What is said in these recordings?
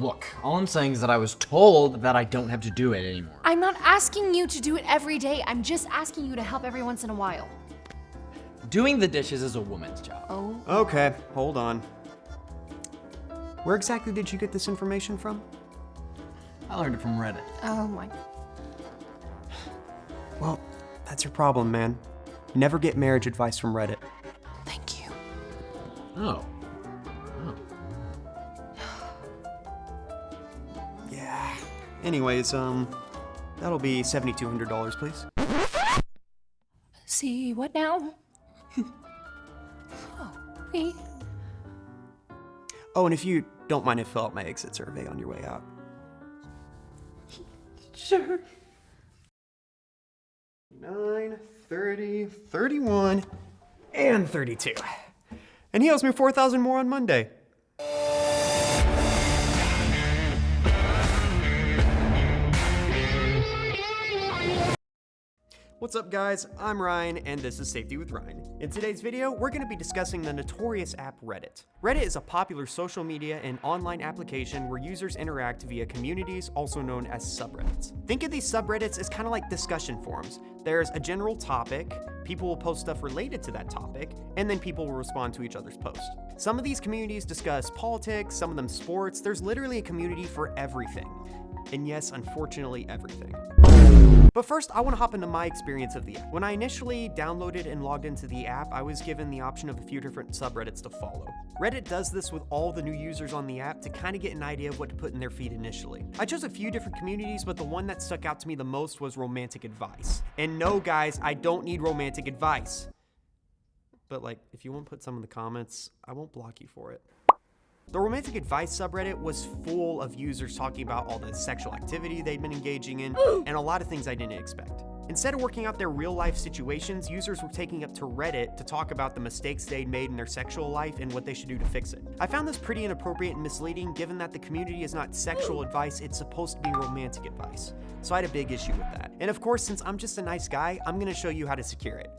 Look, all I'm saying is that I was told that I don't have to do it anymore. I'm not asking you to do it every day. I'm just asking you to help every once in a while. Doing the dishes is a woman's job. Oh. Okay, hold on. Where exactly did you get this information from? I learned it from Reddit. Oh my. Well, that's your problem, man. You never get marriage advice from Reddit. Thank you. Oh. Yeah. Anyways, that'll be $7,200, please. See, what now? Oh, me? Oh, and if you don't mind, to fill out my exit survey on your way out. Sure. 9, 30, 31, and 32. And he owes me 4,000 more on Monday. What's up, guys? I'm Ryan, and this is Safety with Ryan. In today's video, we're going to be discussing the notorious app Reddit. Reddit is a popular social media and online application where users interact via communities, also known as subreddits. Think of these subreddits as kind of like discussion forums. There's a general topic, people will post stuff related to that topic, and then people will respond to each other's posts. Some of these communities discuss politics, some of them sports. There's literally a community for everything. And yes, unfortunately, everything. But first, I want to hop into my experience of the app. When I initially downloaded and logged into the app, I was given the option of a few different subreddits to follow. Reddit does this with all the new users on the app to kind of get an idea of what to put in their feed initially. I chose a few different communities, but the one that stuck out to me the most was romantic advice. And no, guys, I don't need romantic advice. But like, if you want to put some in the comments, I won't block you for it. The romantic advice subreddit was full of users talking about all the sexual activity they'd been engaging in, and a lot of things I didn't expect. Instead of working out their real life situations, users were taking up to Reddit to talk about the mistakes they'd made in their sexual life and what they should do to fix it. I found this pretty inappropriate and misleading, given that the community is not sexual advice, it's supposed to be romantic advice. So I had a big issue with that. And of course, since I'm just a nice guy, I'm gonna show you how to secure it.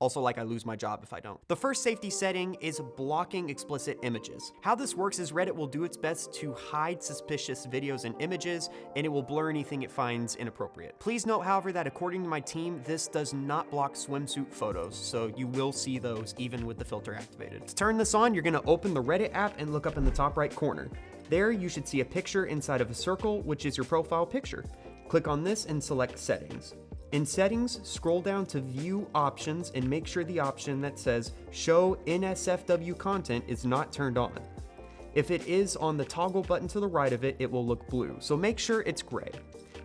Also, like I lose my job if I don't. The first safety setting is blocking explicit images. How this works is Reddit will do its best to hide suspicious videos and images, and it will blur anything it finds inappropriate. Please note, however, that according to my team, this does not block swimsuit photos, so you will see those even with the filter activated. To turn this on, you're gonna open the Reddit app and look up in the top right corner. There, you should see a picture inside of a circle, which is your profile picture. Click on this and select Settings. In Settings, scroll down to View Options and make sure the option that says Show NSFW Content is not turned on. If it is on the toggle button to the right of it, it will look blue, so make sure it's gray.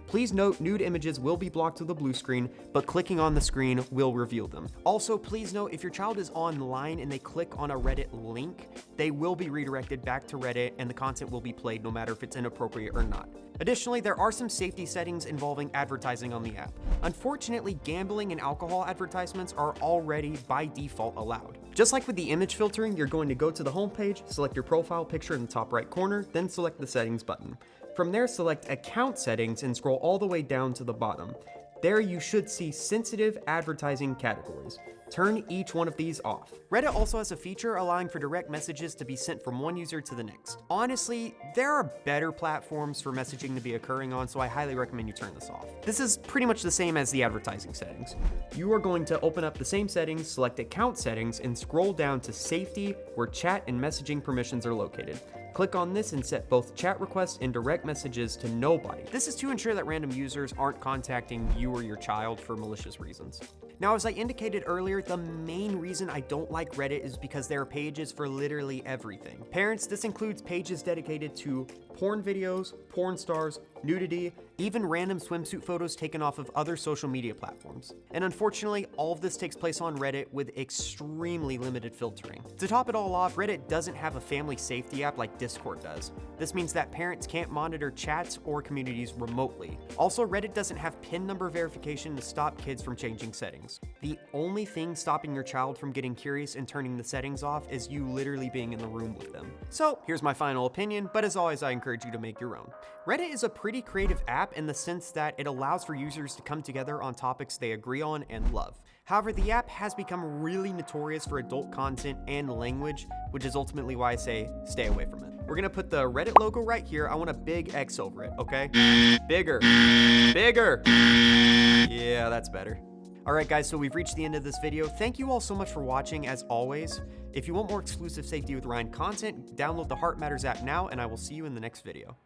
Please note, nude images will be blocked with a blue screen, but clicking on the screen will reveal them. Also, please note, if your child is online and they click on a Reddit link, they will be redirected back to Reddit and the content will be played no matter if it's inappropriate or not. Additionally, there are some safety settings involving advertising on the app. Unfortunately, gambling and alcohol advertisements are already by default allowed. Just like with the image filtering, you're going to go to the home page, select your profile picture in the top right corner, then select the settings button. From there, select account settings and scroll all the way down to the bottom. There you should see sensitive advertising categories. Turn each one of these off. Reddit also has a feature allowing for direct messages to be sent from one user to the next. Honestly, there are better platforms for messaging to be occurring on, so I highly recommend you turn this off. This is pretty much the same as the advertising settings. You are going to open up the same settings, select account settings, and scroll down to safety, where chat and messaging permissions are located. Click on this and set both chat requests and direct messages to nobody. This is to ensure that random users aren't contacting you or your child for malicious reasons. Now, as I indicated earlier, the main reason I don't like Reddit is because there are pages for literally everything. Parents, this includes pages dedicated to porn videos, porn stars, nudity, even random swimsuit photos taken off of other social media platforms. And unfortunately, all of this takes place on Reddit with extremely limited filtering. To top it all off, Reddit doesn't have a family safety app like Discord does. This means that parents can't monitor chats or communities remotely. Also, Reddit doesn't have PIN number verification to stop kids from changing settings. The only thing stopping your child from getting curious and turning the settings off is you literally being in the room with them. So here's my final opinion, but as always, I encourage you to make your own. Reddit is a pretty creative app in the sense that it allows for users to come together on topics they agree on and love. However, the app has become really notorious for adult content and language, which is ultimately why I say stay away from it. We're gonna put the Reddit logo right here. I want a big X over it, okay? Bigger. Bigger. Yeah, that's better. All right, guys, so we've reached the end of this video. Thank you all so much for watching, as always. If you want more exclusive Safety with Ryan content, download the Heart Matters app now, and I will see you in the next video.